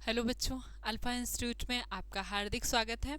Hello बच्चों, alpha institute में आपका हार्दिक स्वागत है।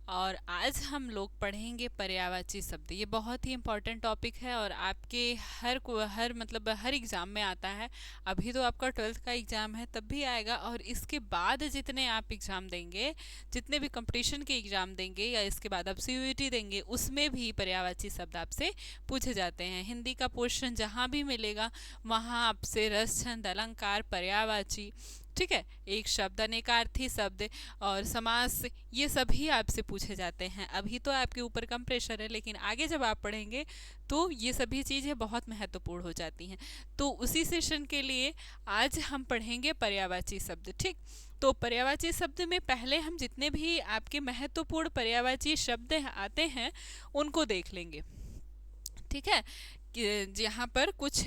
और आज हम लोग पढ़ेंगे पर्यायवाची शब्द। ये बहुत ही इम्पोर्टेंट टॉपिक है और आपके हर एग्ज़ाम में आता है। अभी तो आपका 12th का एग्ज़ाम है, तब भी आएगा, और इसके बाद जितने आप एग्ज़ाम देंगे, जितने भी कंपटीशन के एग्ज़ाम देंगे या इसके बाद आप CUET देंगे, उसमें भी पर्यायवाची शब्द आपसे पूछे जाते हैं। हिंदी का पोर्शन जहाँ भी मिलेगा वहाँ आपसे रस, छंद, अलंकार, पर्यायवाची, ठीक है, एक शब्द, अनेकार्थी शब्द और समास, ये सभी आपसे पूछे जाते हैं। अभी तो आपके ऊपर कम प्रेशर है, लेकिन आगे जब आप पढ़ेंगे तो ये सभी चीज़ें बहुत महत्वपूर्ण हो जाती हैं। तो उसी सेशन के लिए आज हम पढ़ेंगे पर्यायवाची शब्द। ठीक, तो पर्यायवाची शब्द में पहले हम जितने भी आपके महत्वपूर्ण पर्यायवाची शब्द आते हैं उनको देख लेंगे। ठीक है, यहाँ पर कुछ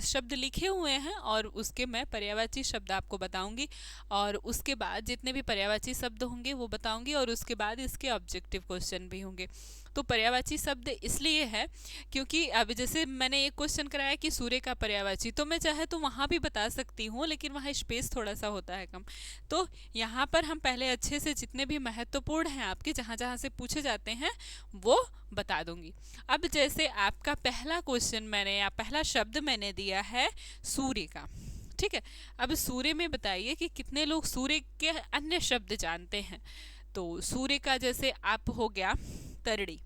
शब्द लिखे हुए हैं और उसके मैं पर्यायवाची शब्द आपको बताऊंगी, और उसके बाद जितने भी पर्यायवाची शब्द होंगे वो बताऊंगी, और उसके बाद इसके ऑब्जेक्टिव क्वेश्चन भी होंगे। तो पर्यायवाची शब्द इसलिए है क्योंकि अब जैसे मैंने एक क्वेश्चन कराया कि सूर्य का पर्यायवाची, तो मैं चाहे तो वहाँ भी बता सकती हूँ, लेकिन वहाँ स्पेस थोड़ा सा होता है कम। तो यहाँ पर हम पहले अच्छे से जितने भी महत्वपूर्ण हैं आपके, जहाँ जहाँ से पूछे जाते हैं, वो बता दूंगी। अब जैसे आपका पहला क्वेश्चन मैंने या पहला शब्द मैंने दिया है सूर्य का। ठीक है, अब सूर्य में बताइए कि कितने लोग सूर्य के अन्य शब्द जानते हैं। तो सूर्य का जैसे आप हो गया तरड़ी,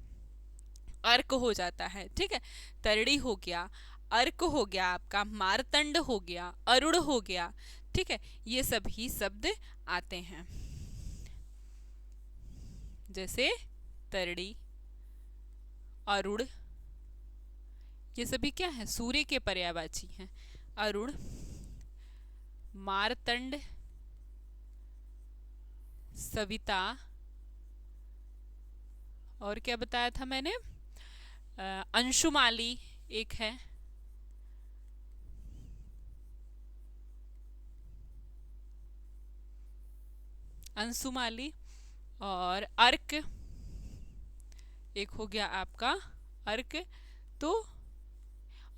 अर्क हो जाता है। ठीक है, तरड़ी हो गया, अर्क हो गया, आपका मारतंड हो गया, अरुण हो गया। ठीक है, ये सभी शब्द आते हैं। जैसे तरड़ी, अरुण, ये सभी क्या है, सूर्य के पर्यायवाची हैं। अरुण, मारतंड, सविता, और क्या बताया था मैंने, अंशुमाली एक है, अंशुमाली, और अर्क एक हो गया आपका, अर्क। तो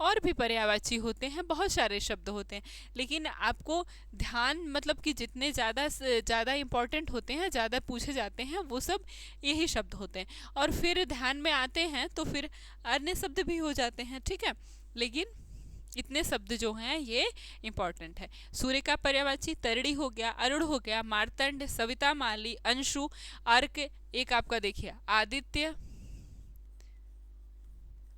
और भी पर्यायवाची होते हैं, बहुत सारे शब्द होते हैं, लेकिन आपको ध्यान मतलब कि जितने ज़्यादा इम्पोर्टेंट होते हैं, ज़्यादा पूछे जाते हैं, वो सब यही शब्द होते हैं। और फिर ध्यान में आते हैं तो फिर अन्य शब्द भी हो जाते हैं। ठीक है, लेकिन इतने शब्द जो हैं ये इम्पॉर्टेंट है। सूर्य का पर्यायवाची तरड़ी हो गया, अरुण हो गया, मार्तंड, सविता, माली, अंशु, अर्क, एक आपका देखिए आदित्य।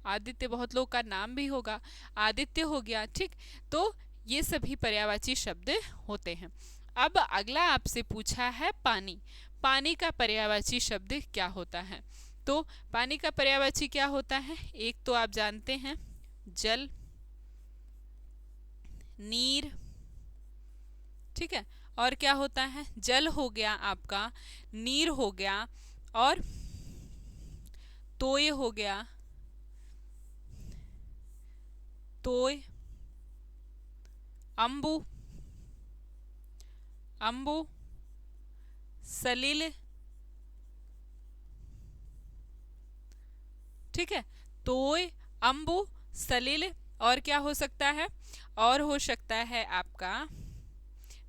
आदित्य बहुत लोग का नाम भी होगा, आदित्य हो गया। ठीक, तो ये सभी पर्यायवाची शब्द होते हैं। अब अगला आपसे पूछा है पानी। पानी का पर्यायवाची शब्द क्या होता है? तो पानी का पर्यायवाची क्या होता है? एक तो आप जानते हैं जल, नीर। ठीक है, और क्या होता है? जल हो गया आपका, नीर हो गया, और तोय हो गया, तोय, अम्बु, अम्बु, सलिल। ठीक है, तोय, अम्बु, सलिल, और क्या हो सकता है? और हो सकता है आपका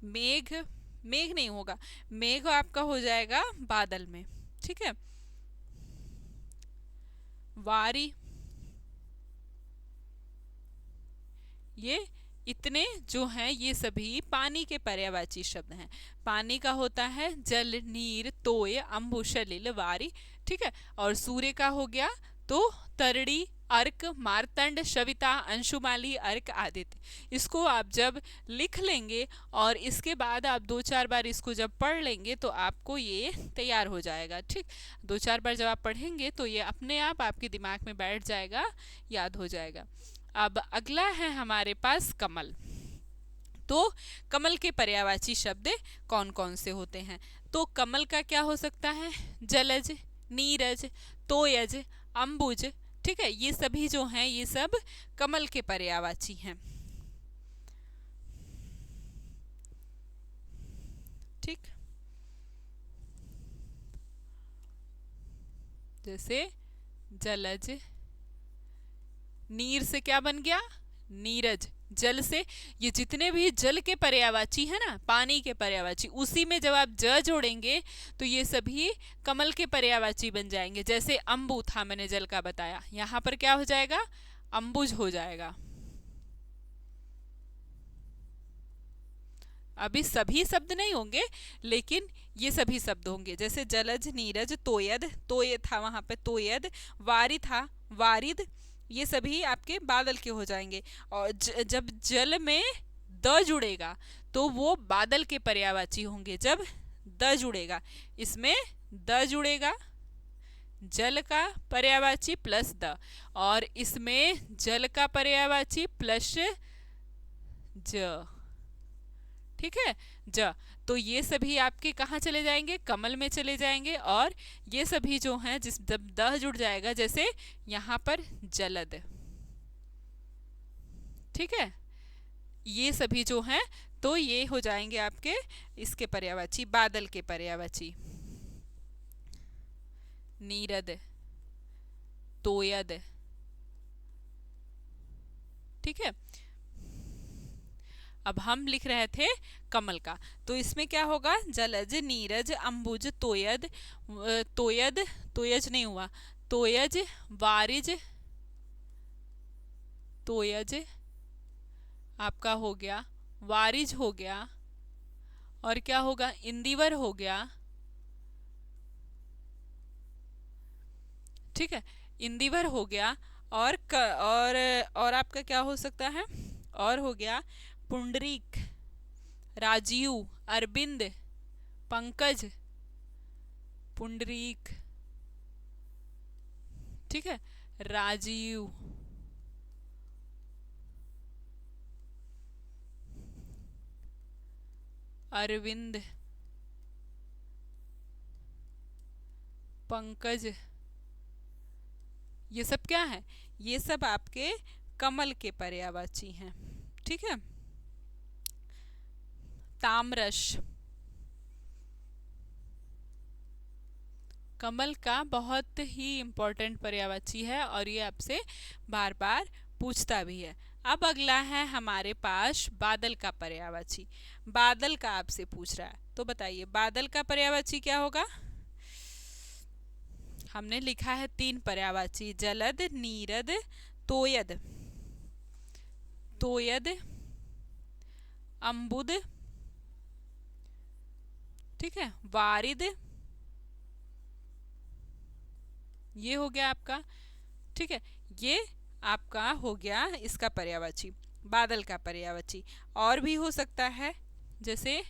मेघ। मेघ नहीं होगा, मेघ आपका हो जाएगा बादल में। ठीक है, वारी। ये इतने जो हैं ये सभी पानी के पर्यायवाची शब्द हैं। पानी का होता है जल, नीर, तोय, अम्बु, सलिल, वारी। ठीक है, और सूर्य का हो गया तो तरड़ी, अर्क, मार्तंड, सविता, अंशुमाली, अर्क, आदित्य। इसको आप जब लिख लेंगे और इसके बाद आप 2-4 बार इसको जब पढ़ लेंगे तो आपको ये तैयार हो जाएगा। ठीक, 2-4 बार जब आप पढ़ेंगे तो ये अपने आप आपके दिमाग में बैठ जाएगा, याद हो जाएगा। अब अगला है हमारे पास कमल। तो कमल के पर्यायवाची शब्द कौन कौन से होते हैं? तो कमल का क्या हो सकता है? जलज, नीरज, तोयज, अम्बुज। ठीक है, ये सभी जो हैं ये सब कमल के पर्यायवाची हैं। ठीक, जैसे जलज, नीर से क्या बन गया? नीरज। जल से, ये जितने भी जल के पर्यायवाची है ना, पानी के पर्यायवाची, उसी में जब आप ज जोड़ेंगे तो ये सभी कमल के पर्यायवाची बन जाएंगे। जैसे अम्बु था, मैंने जल का बताया, यहाँ पर क्या हो जाएगा, अम्बुज हो जाएगा। अभी सभी शब्द नहीं होंगे, लेकिन ये सभी शब्द होंगे। जैसे जलज, नीरज, तोयद, तोय था वहां पे तोयद, वारी था वारिद, ये सभी आपके बादल के हो जाएंगे। और जब जल में द जुड़ेगा तो वो बादल के पर्यायवाची होंगे। जब द जुड़ेगा, इसमें द जुड़ेगा, जल का पर्यायवाची प्लस द, और इसमें जल का पर्यायवाची प्लस ज। ठीक है, ज। तो ये सभी आपके कहाँ चले जाएंगे, कमल में चले जाएंगे। और ये सभी जो हैं, जिस जब द जुड़ जाएगा, जैसे यहाँ पर जलद, ठीक है, ये सभी जो हैं तो ये हो जाएंगे आपके इसके पर्यायवाची, बादल के पर्यायवाची। नीरद, तोयद, ठीक है। अब हम लिख रहे थे कमल का, तो इसमें क्या होगा, जलज, नीरज, अम्बुज, तोयद, तोयद, तोयज नहीं हुआ, तोयज, वारिज, तोयज आपका हो गया, वारिज हो गया, और क्या होगा, इंदिवर हो गया। ठीक है, इंदिवर हो गया। और आपका क्या हो सकता है, और हो गया पुंडरीक, राजीव, अरविंद, पंकज, पुंडरीक, ठीक है, राजीव, अरविंद, पंकज, ये सब क्या है, ये सब आपके कमल के पर्यायवाची हैं। ठीक है, ताम्रश, कमल का बहुत ही इम्पोर्टेंट पर्यायवाची है, और ये आपसे बार बार पूछता भी है। अब अगला है हमारे पास बादल का पर्यायवाची। बादल का आपसे पूछ रहा है, तो बताइए बादल का पर्यायवाची क्या होगा। हमने लिखा है 3 पर्यायवाची, जलद, नीरद, तोयद, तोयद, अम्बुद, ठीक है, वारिद, ये हो गया आपका। ठीक है, ये आपका हो गया इसका पर्यायवाची, बादल का पर्यायवाची। और भी हो सकता है, जैसे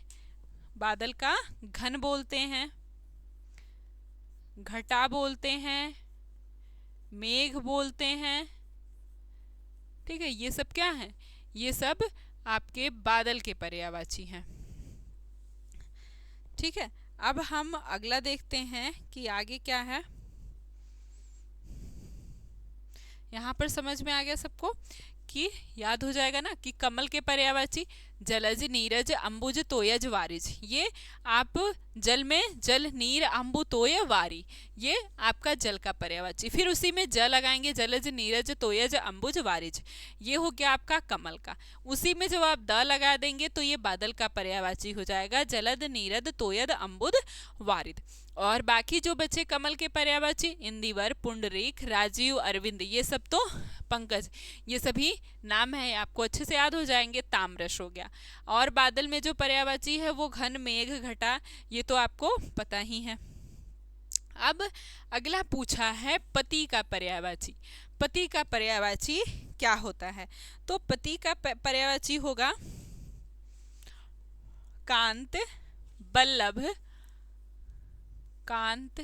बादल का घन बोलते हैं, घटा बोलते हैं, मेघ बोलते हैं। ठीक है, ये सब क्या है, ये सब आपके बादल के पर्यायवाची हैं। ठीक है, अब हम अगला देखते हैं कि आगे क्या है। यहाँ पर समझ में आ गया सबको, कि याद हो जाएगा ना कि कमल के पर्यायवाची जलज, नीरज, अम्बुज, तोयज, वारिज। ये आप जल में जल, नीर, अम्बु, तोय, वारी, ये आपका जल का पर्यायवाची। फिर उसी में ज लगाएंगे, जलज, नीरज, तोयज, अम्बुज, वारिज, ये हो गया आपका कमल का। उसी में जब आप द लगा देंगे तो ये बादल का पर्यायवाची हो जाएगा, जलद, नीरद, तोयद, अम्बुद, वारिद। और बाकी जो बचे कमल के पर्यायवाची, इंदिवर, पुंडरीक, राजीव, अरविंद, ये सब तो पंकज, ये सभी नाम है, आपको अच्छे से याद हो जाएंगे। ताम्रश हो गया। और बादल में जो पर्यायवाची है वो घन, मेघ, घटा, ये तो आपको पता ही है। अब अगला पूछा है पति का पर्यायवाची। पति का पर्यायवाची क्या होता है, तो पति का पर्यायवाची होगा कांत, बल्लभ, कांत,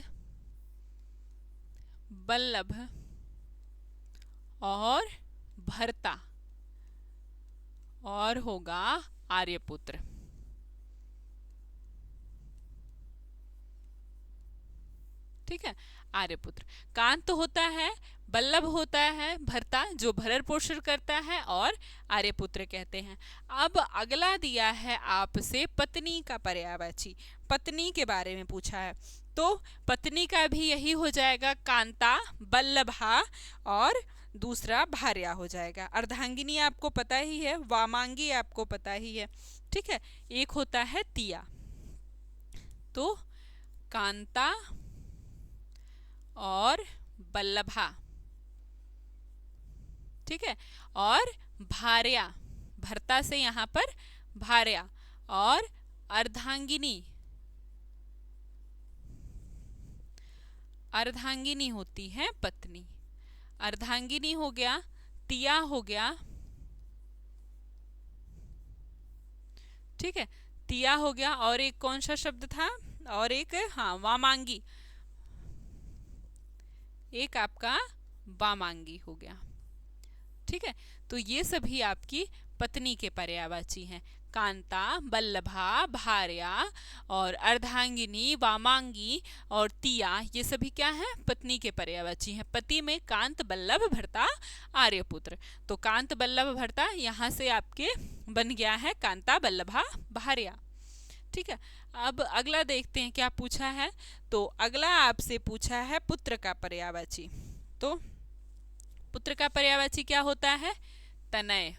बल्लभ और भरता, और होगा आर्यपुत्र। ठीक है, आर्यपुत्र। कांत होता है, बल्लभ होता है, भरता जो भरण पोषण करता है, और आर्यपुत्र कहते हैं। अब अगला दिया है आपसे पत्नी का पर्यायवाची। पत्नी के बारे में पूछा है, तो पत्नी का भी यही हो जाएगा, कांता, बल्लभा और दूसरा भार्या हो जाएगा। अर्धांगिनी आपको पता ही है, वामांगी आपको पता ही है, ठीक है। एक होता है तिया, तो कांता और बल्लभा, ठीक है। और भार्या, भर्ता से यहाँ पर भार्या, और अर्धांगिनी, अर्धांगिनी होती है पत्नी। अर्धांगिनी हो गया, तिया हो गया, ठीक है, तिया हो गया, और एक कौन सा शब्द था, और एक, हाँ, वामांगी, एक आपका वामांगी हो गया, ठीक है। तो ये सभी आपकी पत्नी के पर्यायवाची हैं। कांता, बल्लभा, भार्या और अर्धांगिनी, वामांगी और तिया, ये सभी क्या हैं, पत्नी के पर्यायवाची हैं। पति में कांत, बल्लभ, भर्ता, आर्यपुत्र। तो कांत, बल्लभ, भर्ता यहाँ से आपके बन गया है कांता, बल्लभा, भार्या, ठीक है। अब अगला देखते हैं क्या पूछा है। तो अगला आपसे पूछा है पुत्र का पर्यायवाची। तो पुत्र का पर्यायवाची क्या होता है, तनय,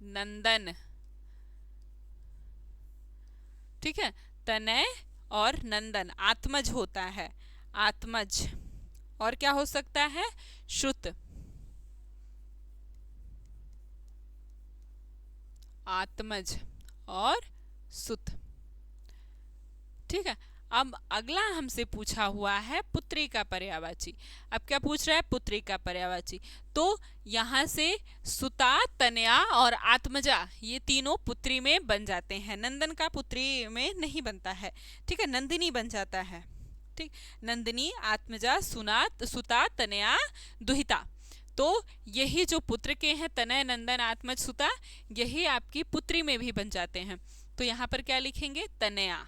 नंदन, ठीक है। तनय और नंदन, आत्मज होता है, आत्मज। और क्या हो सकता है, श्रुत, आत्मज और सुत, ठीक है। अब अगला हमसे पूछा हुआ है पुत्री का पर्यायवाची। अब क्या पूछ रहा है, पुत्री का पर्यायवाची। तो यहाँ से सुता, तनया और आत्मजा, ये तीनों पुत्री में बन जाते हैं। नंदन का पुत्री में नहीं बनता है, ठीक है, नंदिनी बन जाता है, ठीक। नंदिनी, आत्मजा, सुता, तनया, दुहिता। तो यही जो पुत्र के हैं, तनय, नंदन, आत्मज, सुता, यही आपकी पुत्री में भी बन जाते हैं। तो यहाँ पर क्या लिखेंगे, तनया,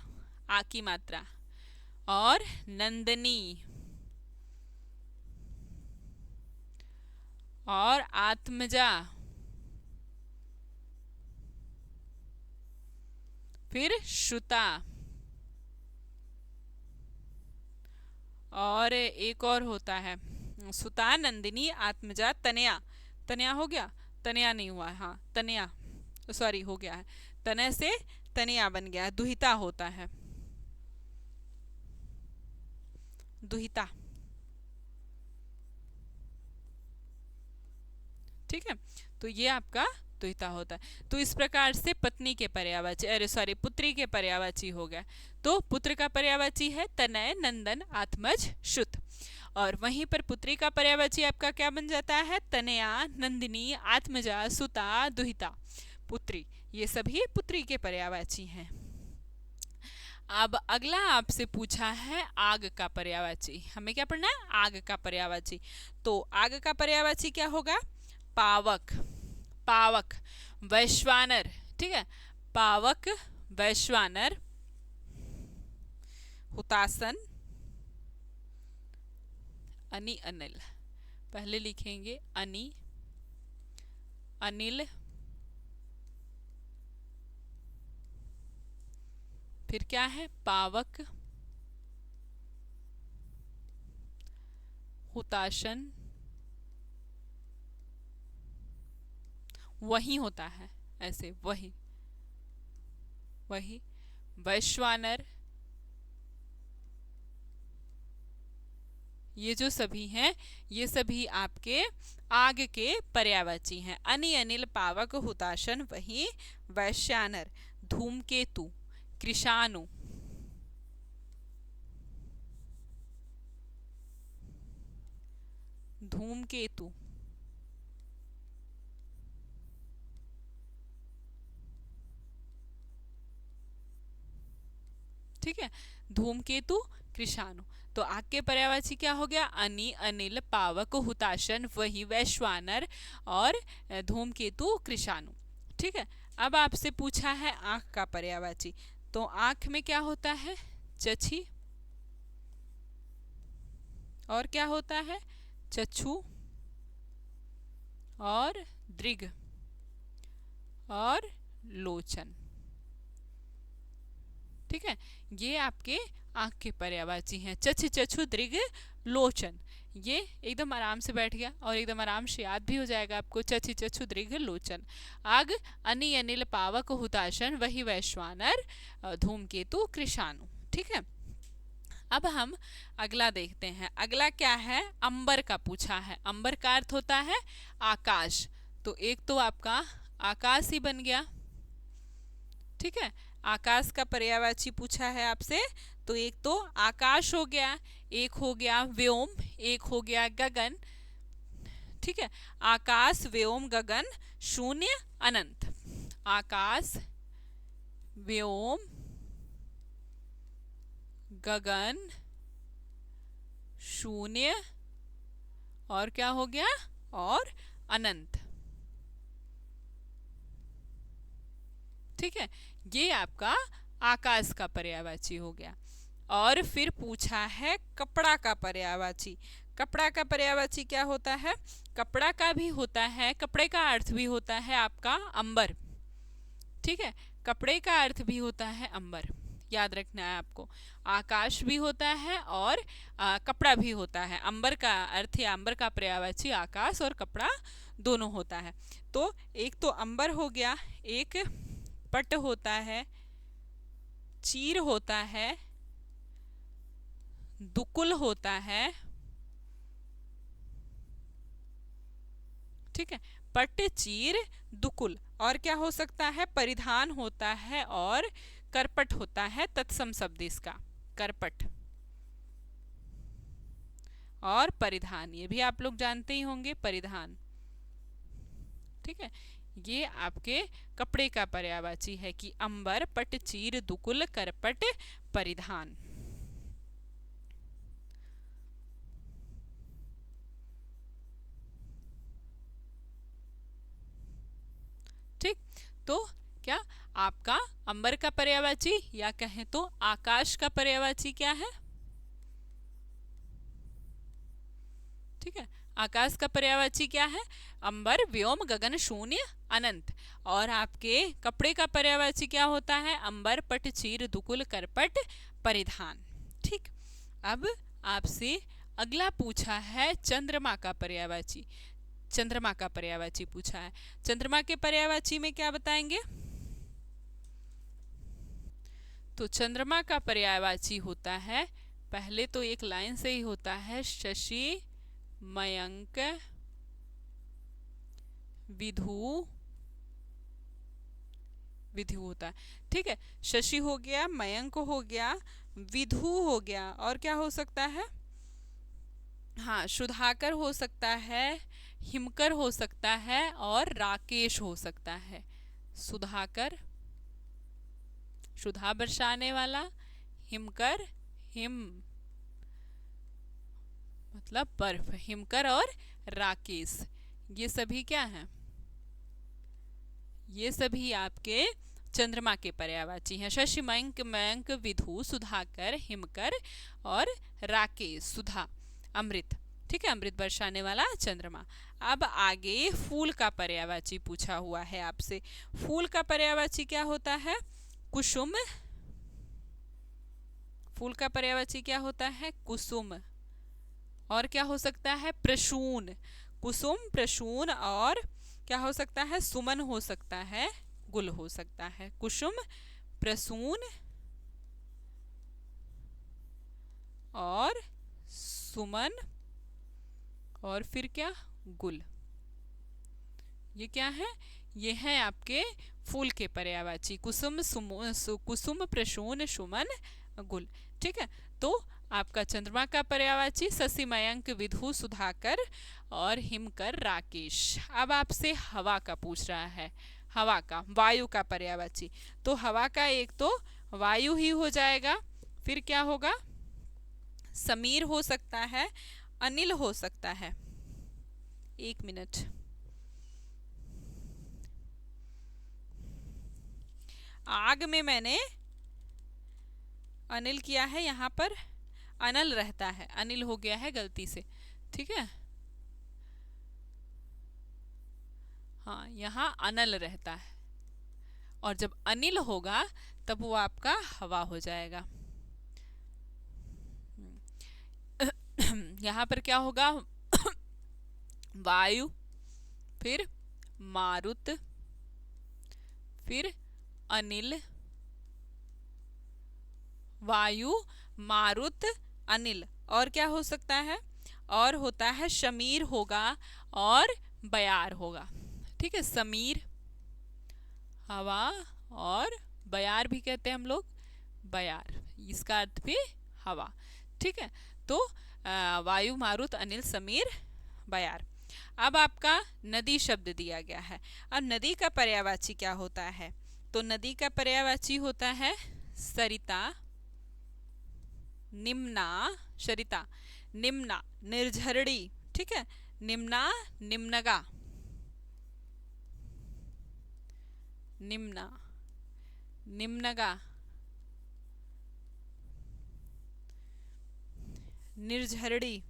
आ की मात्रा, और नंदनी, और आत्मजा, फिर श्रुता, और एक और होता है सुता, नंदिनी, आत्मजा, तनया। तनया हो गया, तनया नहीं हुआ है, हाँ, तनया, सॉरी, हो गया है, तनय से तनया बन गया है, दुहिता होता है, दुहिता, ठीक है। तो ये आपका दुहिता होता है। तो इस प्रकार से पत्नी के पर्यायवाची, अरे सॉरी, पुत्री के पर्यायवाची हो गया। तो पुत्र का पर्यायवाची है तनय, नंदन, आत्मज, श्रुत। और वहीं पर पुत्री का पर्यायवाची आपका क्या बन जाता है, तनया, नंदिनी, आत्मजा, सुता, दुहिता, पुत्री। ये सभी पुत्री के पर्यायवाची हैं। अब अगला आपसे पूछा है आग का पर्यायवाची। हमें क्या पढ़ना है, आग का पर्यायवाची। तो आग का पर्यायवाची क्या होगा, पावक, पावक, वैश्वानर, ठीक है, पावक, वैश्वानर, हुतासन, अनि, अनिल। पहले लिखेंगे अनि, अनिल, फिर क्या है, पावक, हुताशन, वही होता है ऐसे, वही, वही, वैश्वानर, ये जो सभी हैं, ये सभी आपके आग के पर्यायवाची हैं। अनि, अनिल, पावक, हुताशन, वही, वैश्वानर, धूमकेतु, कृषाणु, धूमकेतु, ठीक है, धूमकेतु, कृषाणु। तो आग के पर्यायवाची क्या हो गया, अनि, अनिल, पावक, हुताशन, वही, वैश्वानर और धूमकेतु, कृषाणु, ठीक है। अब आपसे पूछा है आंख का पर्यायवाची। तो आंख में क्या होता है, चछी, और क्या होता है, चक्षु, और दृग, और लोचन, ठीक है। ये आपके आंख के पर्यायवाची हैं, चछ, चक्षु, दृग, लोचन। ये एकदम आराम से बैठ गया और एकदम आराम से याद भी हो जाएगा आपको। चछि चक्षु दीर्घ लोचन, आग अनि अनिल पावक हुताशन, वही वैश्वानर धूमकेतु कृषाणु। ठीक है, अब हम अगला देखते हैं। अगला क्या है, अंबर का पूछा है। अंबर का अर्थ होता है आकाश, तो एक तो आपका आकाश ही बन गया। ठीक है, आकाश का पर्यायवाची पूछा है आपसे, तो एक तो आकाश हो गया, एक हो गया व्योम, एक हो गया गगन। ठीक है, आकाश व्योम गगन शून्य अनंत। आकाश व्योम गगन शून्य और क्या हो गया, और अनंत। ठीक है, ये आपका आकाश का पर्यायवाची हो गया। और फिर पूछा है कपड़ा का पर्यायवाची। कपड़ा का पर्यायवाची क्या होता है, कपड़ा का भी होता है, कपड़े का अर्थ भी होता है आपका अंबर। ठीक है, कपड़े का अर्थ भी होता है अंबर, याद रखना है आपको। आकाश भी होता है और कपड़ा भी होता है। अंबर का अर्थ या अंबर का पर्यायवाची आकाश और कपड़ा दोनों होता है। तो एक तो अंबर हो गया, एक पट होता है, चीर होता है, दुकुल होता है। ठीक है, पट चीर दुकुल, और क्या हो सकता है, परिधान होता है और करपट होता है, तत्सम शब्द इसका करपट और परिधान, ये भी आप लोग जानते ही होंगे, परिधान। ठीक है, ये आपके कपड़े का पर्यायवाची है कि अंबर पट चीर दुकुल करपट परिधान। ठीक, तो क्या आपका अंबर का पर्यायवाची या कहें तो आकाश का पर्यायवाची क्या है। ठीक है, आकाश का पर्यायवाची क्या है, अंबर व्योम गगन शून्य अनंत। और आपके कपड़े का पर्यायवाची क्या होता है, अंबर पट चीर दुकुल करपट परिधान। ठीक, अब आपसे अगला पूछा है चंद्रमा का पर्यायवाची। चंद्रमा का पर्यायवाची पूछा है। चंद्रमा के पर्यायवाची में क्या बताएंगे, तो चंद्रमा का पर्यायवाची होता है, पहले तो एक लाइन से ही होता है, शशि मयंक विधु, विधु होता है। ठीक है, शशि हो गया, मयंक हो गया, विधु हो गया, और क्या हो सकता है, हाँ सुधाकर हो सकता है, हिमकर हो सकता है और राकेश हो सकता है। सुधाकर सुधा बरसाने वाला, हिमकर हिम मतलब बर्फ, हिमकर और राकेश, ये सभी क्या हैं, ये सभी आपके चंद्रमा के पर्यायवाची हैं। शशि मयंक मयंक विधु सुधाकर हिमकर और राकेश सुधा अमृत। ठीक है, अमृत बरसाने वाला चंद्रमा। अब आगे फूल का पर्यायवाची पूछा हुआ है आपसे। फूल का पर्यायवाची क्या होता है, कुसुम। फूल का पर्यायवाची क्या होता है, कुसुम, और क्या हो सकता है, प्रसून। कुसुम प्रसून, और क्या हो सकता है, सुमन हो सकता है, गुल हो सकता है। कुसुम प्रसून और सुमन, और फिर क्या, गुल। ये क्या है, ये है आपके फूल के पर्यायवाची, कुसुम कुसुम प्रसून सुमन गुल। ठीक है, तो आपका चंद्रमा का पर्यायवाची शशि मयंक विधु सुधाकर और हिमकर राकेश। अब आपसे हवा का पूछ रहा है, हवा का, वायु का पर्यायवाची। तो हवा का एक तो वायु ही हो जाएगा, फिर क्या होगा, समीर हो सकता है, अनिल हो सकता है। एक मिनट, आग में मैंने अनिल किया है, यहाँ पर अनल रहता है, अनिल हो गया है गलती से। ठीक है, हाँ यहाँ अनल रहता है, और जब अनिल होगा तब वो आपका हवा हो जाएगा। यहाँ पर क्या होगा? वायु, फिर मारुत, फिर अनिल, वायु, मारुत, अनिल, और क्या हो सकता है? और होता है शमीर होगा और बयार होगा। ठीक है, समीर हवा और बयार भी कहते हैं हम लोग, बयार, इसका अर्थ भी हवा। ठीक है, तो वायु, मारुत, अनिल, समीर, बयार। अब आपका नदी शब्द दिया गया है। अब नदी का पर्यायवाची क्या होता है? तो नदी का पर्यायवाची होता है सरिता, निम्ना, सरिता, निम्ना, निर्झरणी, ठीक है, निम्ना, निम्नगा, निम्ना, निम्नगा, निर्झरणी,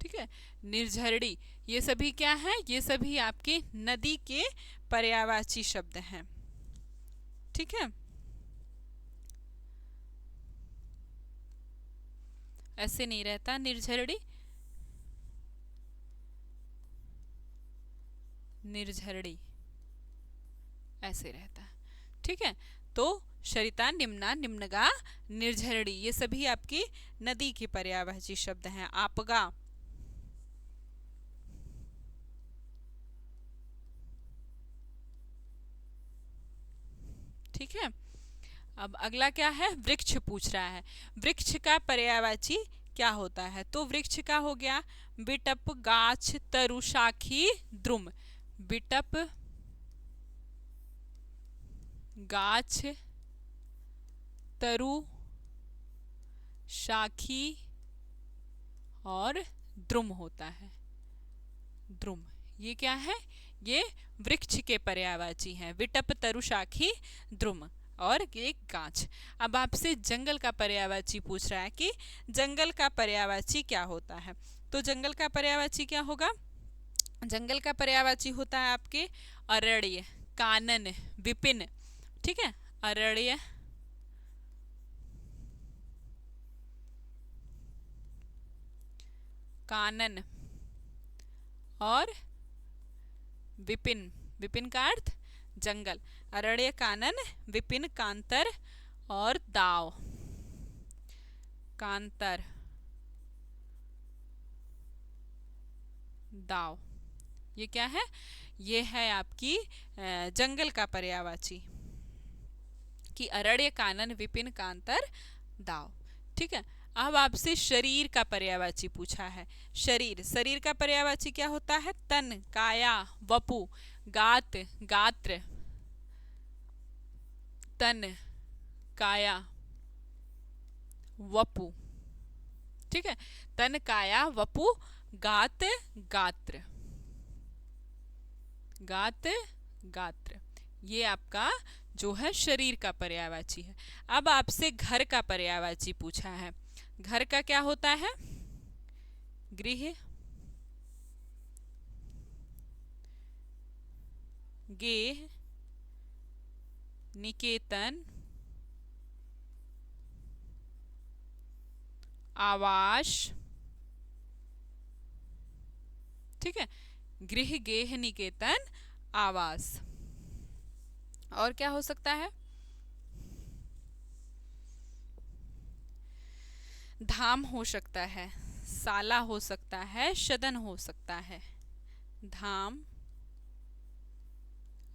ठीक है, निर्झरणी, ये सभी क्या है? ये सभी आपके नदी के पर्यायवाची शब्द हैं। ठीक है, ऐसे नहीं रहता निर्झरणी, निर्झरणी ऐसे रहता है। ठीक है, तो सरिता, निम्ना, निम्नगा, निर्झरणी, ये सभी आपकी नदी के पर्यायवाची शब्द हैं। आपगा, ठीक है। अब अगला क्या है? वृक्ष पूछ रहा है। वृक्ष का पर्यायवाची क्या होता है? तो वृक्ष का हो गया बिटप, गाछ, तरु, शाखी, द्रुम। बिटप, गाछ, तरु, शाखी और द्रुम होता है। द्रुम, ये क्या है? ये वृक्ष के पर्यायवाची हैं। विटप, तरु, शाखी, द्रुम और एक गाछ। अब आपसे जंगल का पर्यायवाची पूछ रहा है कि जंगल का पर्यायवाची क्या होता है? तो जंगल का पर्यायवाची क्या होगा? जंगल का पर्यायवाची होता है आपके अरण्य, कानन, विपिन। ठीक है, अरण्य, कानन और विपिन। विपिन का अर्थ जंगल। अरण्य, कानन, विपिन, कांतर और दाव। कांतर, दाव, ये क्या है? ये है आपकी जंगल का पर्यायवाची कि अरण्य, कानन, विपिन, कांतर, दाव। ठीक है, अब आपसे शरीर का पर्यायवाची पूछा है। शरीर, शरीर का पर्यायवाची क्या होता है? तन, काया, वपु, गात, गात्र, तन, काया, वपु। ठीक है, तन, काया, वपु, गात, गात्र, गात, गात्र, ये आपका जो है शरीर का पर्यायवाची है। अब आपसे घर का पर्यायवाची पूछा है। घर का क्या होता है? गृह, गेह, निकेतन, आवास। ठीक है, गृह, गेह, निकेतन, आवास। और क्या हो सकता है? धाम हो सकता है, साला हो सकता है, सदन हो सकता है। धाम,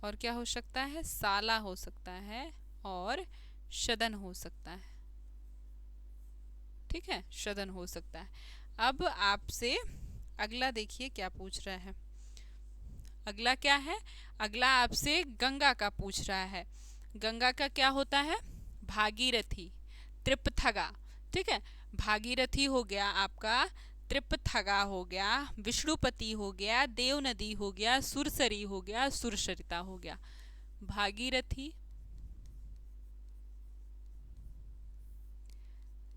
और क्या हो सकता है? साला हो सकता है और सदन हो सकता है। ठीक है, सदन हो सकता है। अब आपसे अगला देखिए क्या पूछ रहा है। अगला क्या है? अगला आपसे गंगा का पूछ रहा है। गंगा का क्या होता है? भागीरथी, त्रिपथगा। ठीक है, भागीरथी हो गया आपका, त्रिपथगा हो गया, विष्णुपति हो गया, देव नदी हो गया, सुरसरी हो गया, सुरसरिता हो गया। भागीरथी,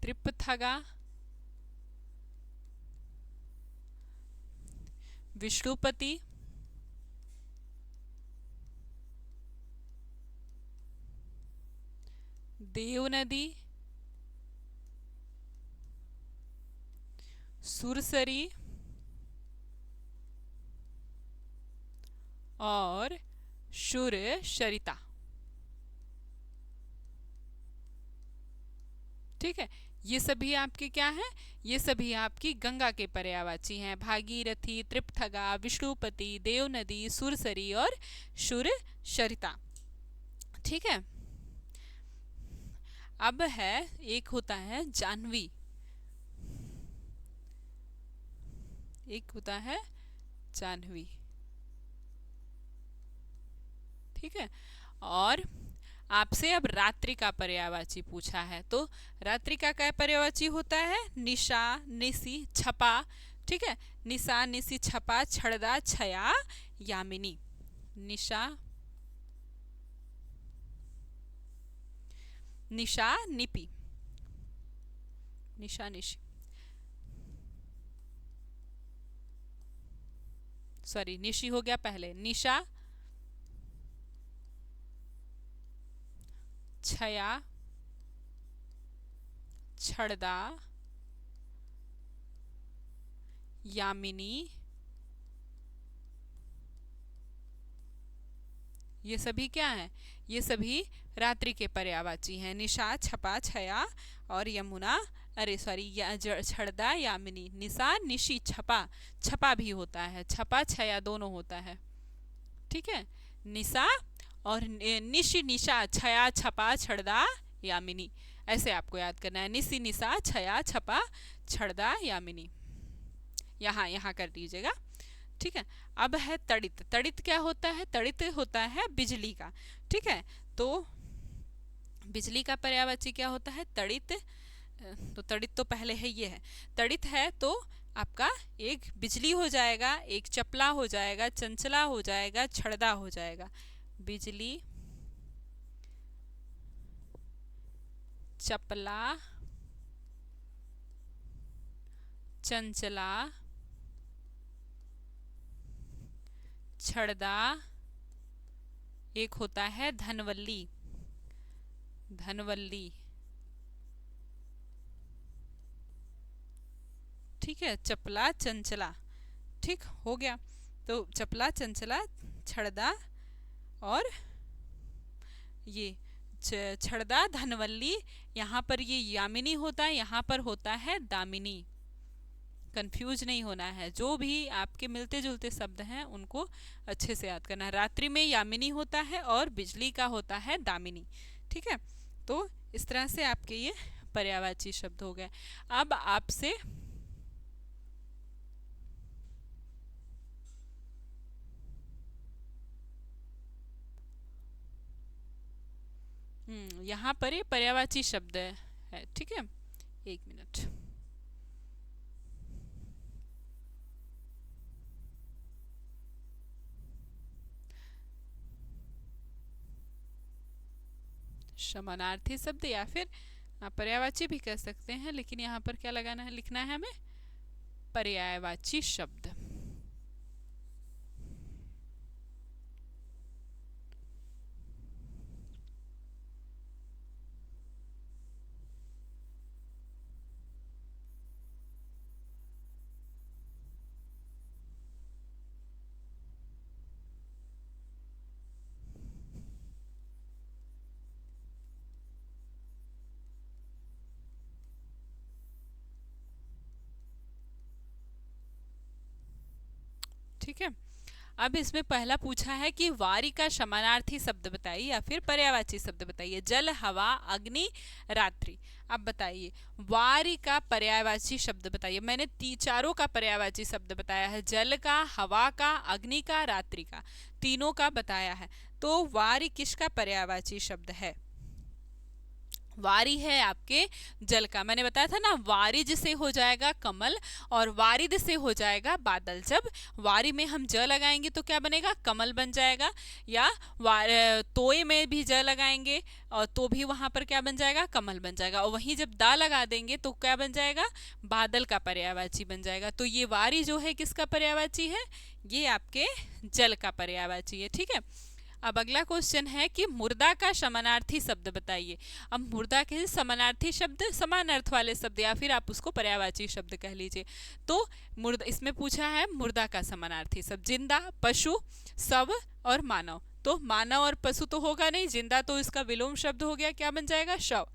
त्रिपथगा, विष्णुपति, देव नदी, सुरसरी और शूरसरिता। ठीक है, ये सभी आपके क्या हैं? ये सभी आपकी गंगा के पर्यायवाची हैं। भागीरथी, त्रिपथगा, विष्णुपति, देवनदी, सुरसरी और शूरसरिता। ठीक है, अब है एक होता है जाह्नवी, एक होता है जाह्नवी। ठीक है, और आपसे अब रात्रि का पर्यायवाची पूछा है, तो रात्रि का क्या पर्यायवाची होता है? निशा, निशी, छपा। ठीक है, निशा, निशी, छपा, छड़दा, छया, यामिनी। निशा, निशा, निपी, निशा, निशी, सॉरी निशी हो गया पहले। निशा, छया, छड़दा, यामिनी, ये सभी क्या हैं? ये सभी रात्रि के पर्यायवाची हैं। निशा, छपा, छया और यमुना, अरे सॉरी छड़दा, यामिनी। निशा, निशी, छपा, छपा भी होता है, छपा छया दोनों होता है। ठीक है, निशा और निशी, निशा, छया, छपा, छड़दा, यामिनी, ऐसे आपको याद करना है। निशी, निशा, छया, छपा, छड़दा, यामिनी, यहाँ यहाँ कर दीजिएगा। ठीक है, अब है तड़ित। तड़ित क्या होता है? तड़ित होता है बिजली का। ठीक है, तो बिजली का पर्यायवाची क्या होता है? तड़ित। तो तड़ित तो पहले है, ये है तड़ित है, तो आपका एक बिजली हो जाएगा, एक चपला हो जाएगा, चंचला हो जाएगा, छड़दा हो जाएगा। बिजली, चपला, चंचला, छड़दा, एक होता है धनवल्ली, धनवल्ली। ठीक है, चपला, चंचला, ठीक हो गया। तो चपला, चंचला, छड़दा और ये छड़दा, धनवल्ली। यहाँ पर ये यामिनी होता है, यहाँ पर होता है दामिनी। कंफ्यूज नहीं होना है, जो भी आपके मिलते जुलते शब्द हैं उनको अच्छे से याद करना है। रात्रि में यामिनी होता है और बिजली का होता है दामिनी। ठीक है, तो इस तरह से आपके ये पर्यायवाची शब्द हो गए। अब आपसे यहाँ पर ये पर्यायवाची शब्द है। ठीक है, एक मिनट। समानार्थी शब्द या फिर पर्यायवाची भी कह सकते हैं, लेकिन यहाँ पर क्या लगाना है, लिखना है हमें पर्यायवाची शब्द। ठीक है, अब इसमें पहला पूछा है कि वारी का समानार्थी शब्द बताइए या फिर पर्यायवाची शब्द बताइए। जल, हवा, अग्नि, रात्रि। अब बताइए वारी का पर्यायवाची शब्द बताइए। मैंने चारों का पर्यायवाची शब्द बताया है, जल का, हवा का, अग्नि का, रात्रि का, तीनों का बताया है। तो वारी किसका पर्यायवाची शब्द है? वारी है आपके जल का। मैंने बताया था ना, वारिज से हो जाएगा कमल और वारिद से हो जाएगा बादल। जब वारी में हम ज लगाएंगे तो क्या बनेगा? कमल बन जाएगा। या तोय में भी ज लगाएंगे और तो भी वहां पर क्या बन जाएगा? कमल बन जाएगा। और वहीं जब दा लगा देंगे तो क्या बन जाएगा? बादल का पर्यायवाची बन जाएगा। तो ये वारी जो है किसका पर्यायवाची है? ये आपके जल का पर्यायवाची है। ठीक है, अब अगला क्वेश्चन है कि मुर्दा का समानार्थी शब्द बताइए। अब मुर्दा के समानार्थी शब्द समान अर्थ वाले शब्द या फिर आप उसको पर्यायवाची शब्द कह लीजिए। तो मुर्दा इसमें पूछा है मुर्दा का समानार्थी शब्द जिंदा, पशु, शव और मानव। तो मानव और पशु तो होगा नहीं, जिंदा तो इसका विलोम शब्द हो गया, क्या बन जाएगा? शव।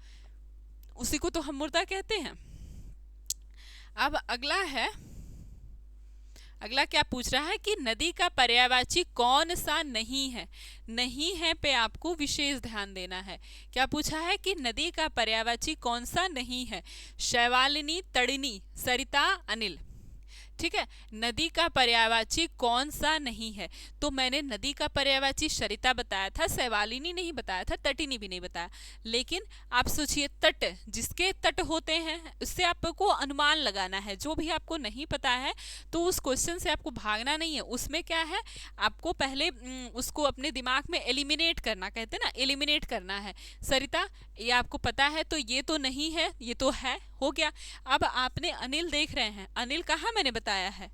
उसी को तो हम मुर्दा कहते हैं। अब अगला क्या पूछ रहा है कि नदी का पर्यायवाची कौन सा नहीं है। नहीं है पे आपको विशेष ध्यान देना है। क्या पूछा है कि नदी का पर्यायवाची कौन सा नहीं है? शैवालिनी, तड़िनी, सरिता, अनिल। ठीक है, नदी का पर्यायवाची कौन सा नहीं है? तो मैंने नदी का पर्यायवाची सरिता बताया था, शैवालिनी नहीं बताया था, तटिनी भी नहीं बताया। लेकिन आप सोचिए, तट, जिसके तट होते हैं उससे आपको अनुमान लगाना है। जो भी आपको नहीं पता है तो उस क्वेश्चन से आपको भागना नहीं है। उसमें क्या है, आपको पहले उसको अपने दिमाग में एलिमिनेट करना, कहते हैं ना, एलिमिनेट करना है। सरिता ये आपको पता है, तो ये तो नहीं है, ये तो है, हो गया। अब आपने अनिल देख रहे हैं, अनिल कहाँ मैंने बताया है?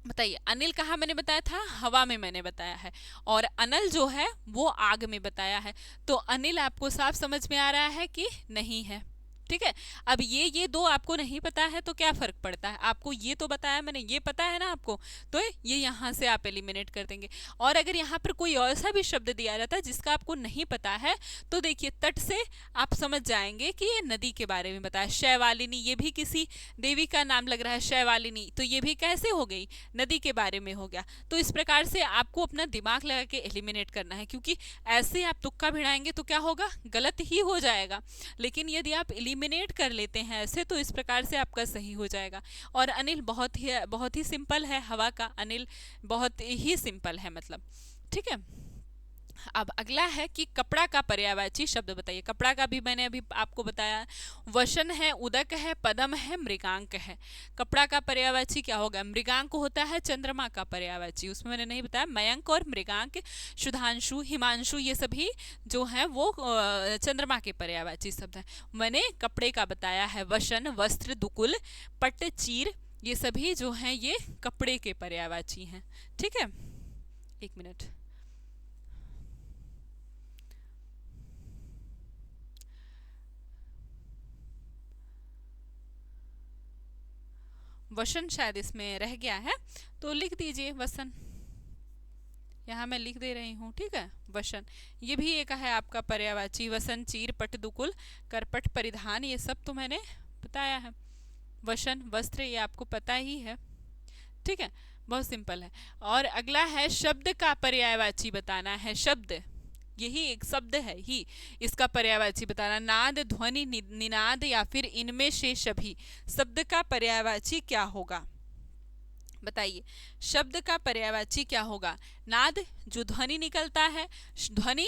बताइए, अनिल कहाँ मैंने बताया था? हवा में मैंने बताया है। और अनल जो है वो आग में बताया है। तो अनिल आपको साफ समझ में आ रहा है कि नहीं है। ठीक है, अब ये दो आपको नहीं पता है तो क्या फर्क पड़ता है? आपको ये तो बताया मैंने, ये पता है ना आपको, तो ये यहाँ से आप एलिमिनेट कर देंगे। और अगर यहाँ पर कोई और सा भी शब्द दिया रहता है जिसका आपको नहीं पता है, तो देखिए तट से आप समझ जाएंगे कि ये नदी के बारे में बताया। शैवालिनी, ये भी किसी देवी का नाम लग रहा है, शैवालिनी, तो ये भी कैसे हो गई? नदी के बारे में हो गया। तो इस प्रकार से आपको अपना दिमाग लगा के एलिमिनेट करना है, क्योंकि ऐसे आप तुक्का भिड़ाएंगे तो क्या होगा? गलत ही हो जाएगा। लेकिन यदि आप एलिमिनेट कर लेते हैं ऐसे, तो इस प्रकार से आपका सही हो जाएगा। और अनिल बहुत ही सिंपल है, हवा का अनिल बहुत ही सिंपल है, मतलब। ठीक है, अब अगला है कि कपड़ा का पर्यायवाची शब्द बताइए। कपड़ा का भी मैंने अभी आपको बताया, वसन है, उदक है, पदम है, मृगांक है। कपड़ा का पर्यायवाची क्या होगा? मृगांक होता है चंद्रमा का पर्यायवाची, उसमें मैंने नहीं बताया। मयंक और मृगांक, सुधांशु, हिमांशु, ये सभी जो है वो चंद्रमा के पर्यायवाची शब्द हैं। मैंने कपड़े का बताया है, वसन, वस्त्र, दुकुल, पट, चीर, ये सभी जो हैं ये कपड़े के पर्यायवाची हैं। ठीक है, एक मिनट। वसन शायद इसमें रह गया है, तो लिख दीजिए वसन, यहाँ मैं लिख दे रही हूँ। ठीक है, वसन ये भी एक है आपका पर्यायवाची। वसन, चीर, पट, दुकुल, करपट, परिधान, ये सब तो मैंने बताया है। वसन, वस्त्र, ये आपको पता ही है। ठीक है, बहुत सिंपल है। और अगला है शब्द का पर्यायवाची बताना है। शब्द, यही एक शब्द है ही, इसका पर्यायवाची बताना। नाद, ध्वनि, निनाद या फिर इनमें से सभी, शब्द का पर्यायवाची क्या होगा? बताइए, शब्द का पर्यायवाची क्या होगा? नाद, जो ध्वनि निकलता है। ध्वनि,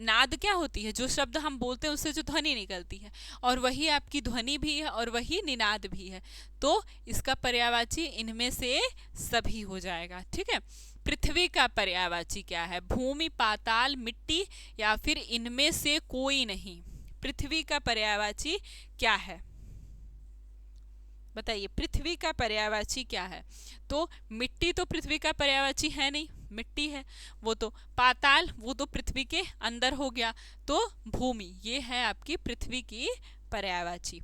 नाद क्या होती है? जो शब्द हम बोलते हैं उससे जो ध्वनि निकलती है, और वही आपकी ध्वनि भी है और वही निनाद भी है। तो इसका पर्यायवाची इनमें से सभी हो जाएगा। ठीक है, पृथ्वी का पर्यायवाची क्या है? भूमि, पाताल, मिट्टी या फिर इनमें से कोई नहीं। पृथ्वी का पर्यायवाची क्या है? बताइए, पृथ्वी का पर्यायवाची क्या है? तो मिट्टी तो पृथ्वी का पर्यायवाची है नहीं, मिट्टी है वो तो। पाताल, वो तो पृथ्वी के अंदर हो गया। तो भूमि, ये है आपकी पृथ्वी की पर्यायवाची।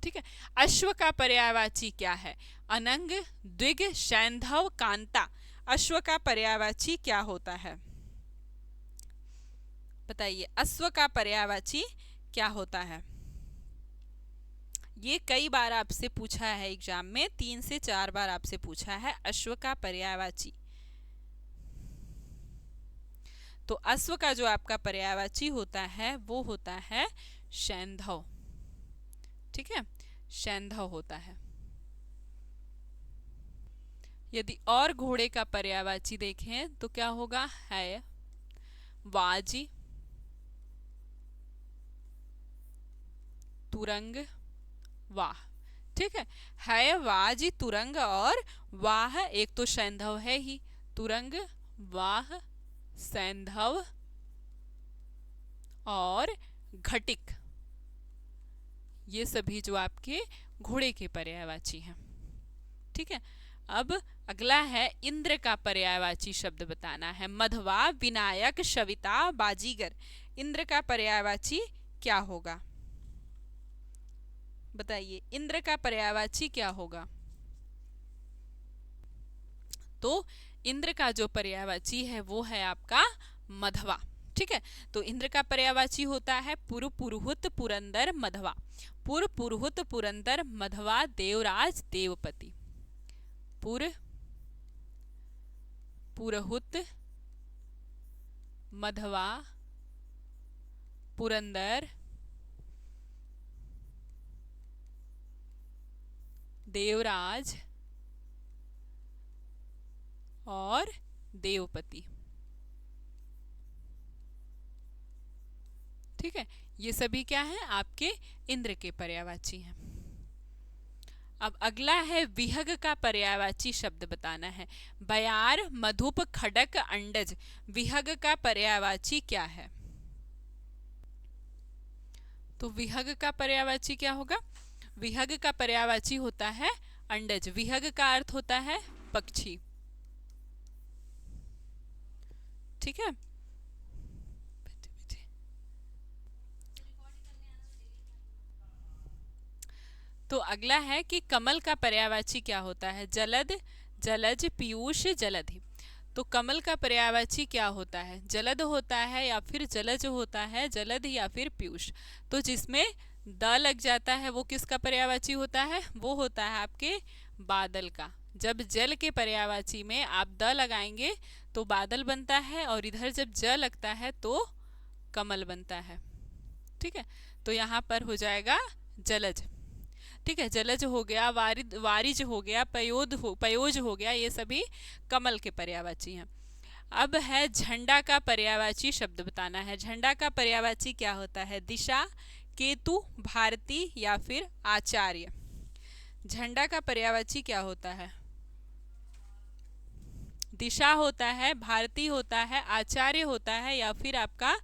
ठीक है, अश्व का पर्यायवाची क्या है? अनंग, द्विग, सैंधव, कांता। अश्व का पर्यायवाची क्या होता है? बताइए, अश्व का पर्यायवाची क्या होता है? ये कई बार आपसे पूछा है एग्जाम में, 3 से 4 बार आपसे पूछा है अश्व का पर्यायवाची। तो अश्व का जो आपका पर्यायवाची होता है वो होता है सैंधव। ठीक है, सैंधव होता है। यदि और घोड़े का पर्यायवाची देखें तो क्या होगा? है, वाजी, तुरंग, वाह। ठीक है, वाजी, तुरंग और वाह। एक तो सैंधव है ही, तुरंग, वाह, सैंधव और घटिक, ये सभी जो आपके घोड़े के पर्यायवाची हैं। ठीक है, अब अगला है इंद्र का पर्यायवाची शब्द बताना है। मधवा, विनायक, शविता, बाजीगर। इंद्र का पर्यायवाची क्या होगा? बताइए, इंद्र का पर्यायवाची क्या होगा? तो इंद्र का जो पर्यायवाची है वो है आपका मधवा। ठीक है, तो इंद्र का पर्यायवाची होता है पुर, पुरुहुत, पुरंदर, मधवा। पुर, पुरुहुत, पुरंदर, मधवा, देवराज, देवपति। पुर, पुरहुत, मधवा, पुरंदर, देवराज और देवपति। ठीक है, ये सभी क्या है? आपके इंद्र के पर्यायवाची हैं। अब अगला है विहग का पर्यायवाची शब्द बताना है। बयार, मधुप, खडक, अंडज। विहग का पर्यायवाची क्या है? तो विहग का पर्यायवाची क्या होगा? विहग का पर्यायवाची होता है अंडज। विहग का अर्थ होता है पक्षी। ठीक है, तो अगला है कि कमल का पर्यायवाची क्या होता है? जलद, जलज, पीयूष, जलधि। तो कमल का पर्यायवाची क्या होता है? जलद होता है या फिर जलज होता है, जलद या फिर पीयूष। तो जिसमें द लग जाता है वो किसका पर्यायवाची होता है? वो होता है आपके बादल का। जब जल के पर्यायवाची में आप द लगाएंगे तो बादल बनता है, और इधर जब ज लगता है तो कमल बनता है। ठीक है, तो यहाँ पर हो जाएगा जलज। ठीक है, जलज हो गया, वारिद, वारिज हो गया, पयोज हो गया, ये सभी कमल के पर्यायवाची हैं। अब है झंडा का पर्यायवाची शब्द बताना है। झंडा का पर्यायवाची क्या होता है? दिशा, केतु, भारती या फिर आचार्य। झंडा का पर्यायवाची क्या होता है? दिशा होता है, भारती होता है, आचार्य होता है या फिर आपका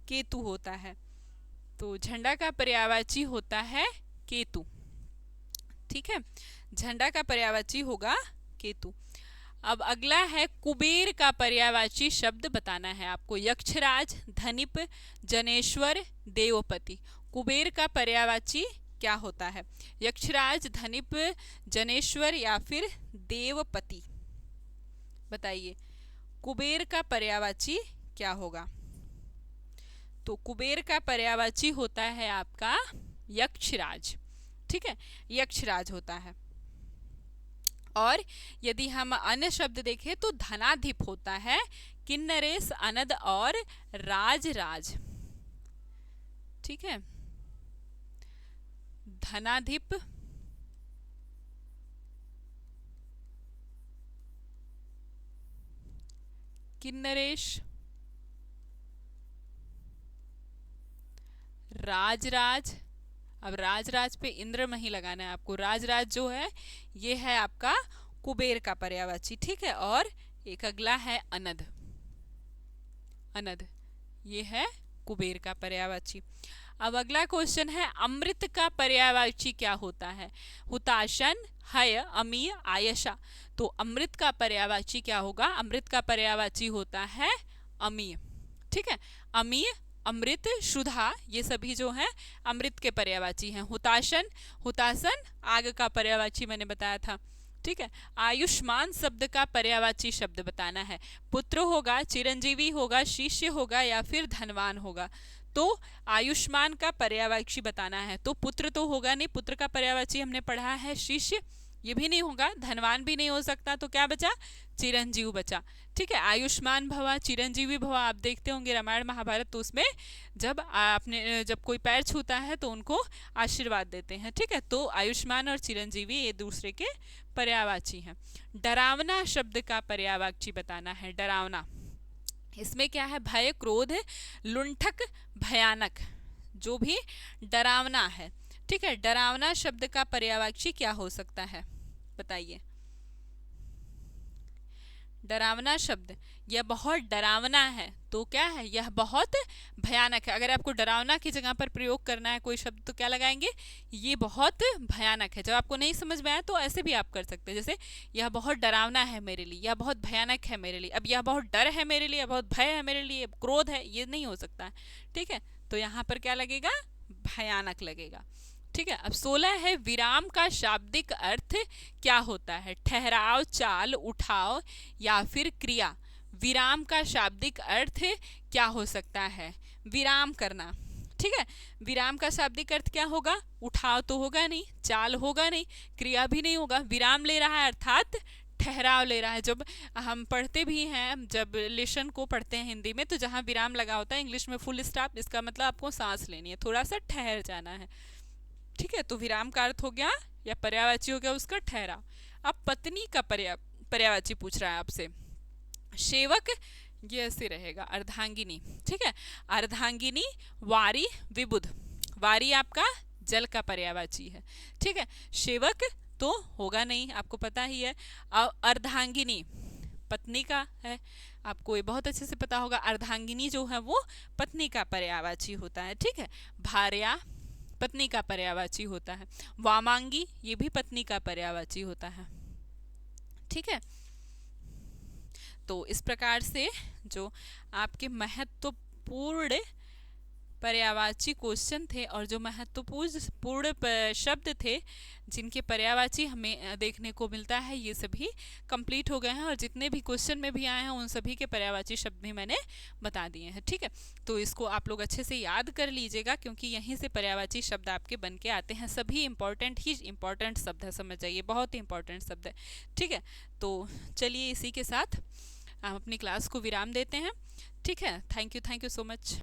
केतु होता है। तो झंडा का पर्यायवाची होता है केतु। ठीक है, झंडा का पर्यायवाची होगा केतु। अब अगला है कुबेर का पर्यायवाची शब्द बताना है आपको। यक्षराज, धनिप, जनेश्वर, देवपति। कुबेर का पर्यायवाची क्या होता है? यक्षराज, धनिप, जनेश्वर या फिर देवपति। बताइए, कुबेर का पर्यायवाची क्या होगा? तो कुबेर का पर्यायवाची होता है आपका यक्षराज। ठीक है, यक्षराज होता है। और यदि हम अन्य शब्द देखें तो धनाधिप होता है, किन्नरेश, अनद और राजराज। ठीक है, धनाधिप, किन्नरेश, राजराज। अब राजराज पे इंद्र नहीं लगाना है आपको। राजराज जो है ये है आपका कुबेर का पर्यायवाची। ठीक है, और एक अगला है अनद। अनद ये है कुबेर का पर्यायवाची। अब अगला क्वेश्चन है अमृत का पर्यायवाची क्या होता है? हुताशन, हय, अमीय, आयशा। तो अमृत का पर्यायवाची क्या होगा? अमृत का पर्यायवाची होता है अमीय। ठीक है, अमीय, अमृत, शुद्धा, ये सभी जो हैं अमृत के पर्यायवाची हैं। हुताशन, हुतासन आग का पर्यायवाची मैंने बताया था। ठीक है, आयुष्मान शब्द का पर्यायवाची शब्द बताना है। पुत्र होगा, चिरंजीवी होगा, शिष्य होगा या फिर धनवान होगा। तो आयुष्मान का पर्यायवाची बताना है। तो पुत्र तो होगा नहीं, पुत्र का पर्यायवाची हमने पढ़ा है शिष्य, ये भी नहीं होगा, धनवान भी नहीं हो सकता, तो क्या बचा? चिरंजीव बचा। ठीक है, आयुष्मान भवा, चिरंजीवी भवा। आप देखते होंगे रामायण महाभारत, तो उसमें जब कोई पैर छूता है तो उनको आशीर्वाद देते हैं। ठीक है, तो आयुष्मान और चिरंजीवी ये दूसरे के पर्यायवाची हैं। डरावना शब्द का पर्यायवाची बताना है। डरावना, इसमें क्या है? भय, क्रोध, लुंठक, भयानक, जो भी डरावना है। ठीक है, डरावना शब्द का पर्यायवाची क्या हो सकता है? बताइए, डरावना शब्द, यह बहुत डरावना है, तो क्या है, यह बहुत भयानक है। अगर आपको डरावना की जगह पर प्रयोग करना है कोई शब्द तो क्या लगाएंगे, ये बहुत भयानक है। जब आपको नहीं समझ में आया तो ऐसे भी आप कर सकते हैं, जैसे यह बहुत डरावना है मेरे लिए, यह बहुत भयानक है मेरे लिए। अब यह बहुत डर है मेरे लिए, बहुत भय है मेरे लिए, क्रोध है, ये नहीं हो सकता है। ठीक है, तो यहाँ पर क्या लगेगा, भयानक लगेगा। ठीक है, अब 16 है, विराम का शाब्दिक अर्थ क्या होता है, ठहराव, चाल, उठाव या फिर क्रिया। विराम का शाब्दिक अर्थ क्या हो सकता है, विराम करना। ठीक है, विराम का शाब्दिक अर्थ क्या होगा, उठाव तो होगा नहीं, चाल होगा नहीं, क्रिया भी नहीं होगा, विराम ले रहा है अर्थात ठहराव ले रहा है। जब हम पढ़ते भी हैं, जब लेशन को पढ़ते हैं हिंदी में, तो जहाँ विराम लगा होता है इंग्लिश में फुल स्टॉप, इसका मतलब आपको सांस लेनी है, थोड़ा सा ठहर जाना है। ठीक है, तो विराम का अर्थ हो गया या पर्यायवाची हो गया उसका ठहराव। अब पत्नी का पर्यायवाची पूछ रहा है आपसे, सेवक, ये ऐसे रहेगा, अर्धांगिनी। ठीक है, अर्धांगिनी, वारी, विबुध। वारी आपका जल का पर्यायवाची है। ठीक है, सेवक तो होगा नहीं, आपको पता ही है। अर्धांगिनी पत्नी का है, आपको ये बहुत अच्छे से पता होगा। अर्धांगिनी जो है वो पत्नी का पर्यायवाची होता है। ठीक है, भार्या पत्नी का पर्यायवाची होता है। वामांगी ये भी पत्नी का पर्यायवाची होता है। ठीक है, तो इस प्रकार से जो आपके महत्वपूर्ण पर्यायवाची क्वेश्चन थे और जो महत्वपूर्ण शब्द थे जिनके पर्यायवाची हमें देखने को मिलता है, ये सभी कंप्लीट हो गए हैं। और जितने भी क्वेश्चन में भी आए हैं उन सभी के पर्यायवाची शब्द भी मैंने बता दिए हैं। ठीक है, तो इसको आप लोग अच्छे से याद कर लीजिएगा, क्योंकि यहीं से पर्यायवाची शब्द आपके बन के आते हैं। सभी इंपॉर्टेंट शब्द है, समझ जाइए, बहुत ही इंपॉर्टेंट शब्द है। ठीक है, तो चलिए इसी के साथ हम अपनी क्लास को विराम देते हैं। ठीक है, थैंक यू सो मच।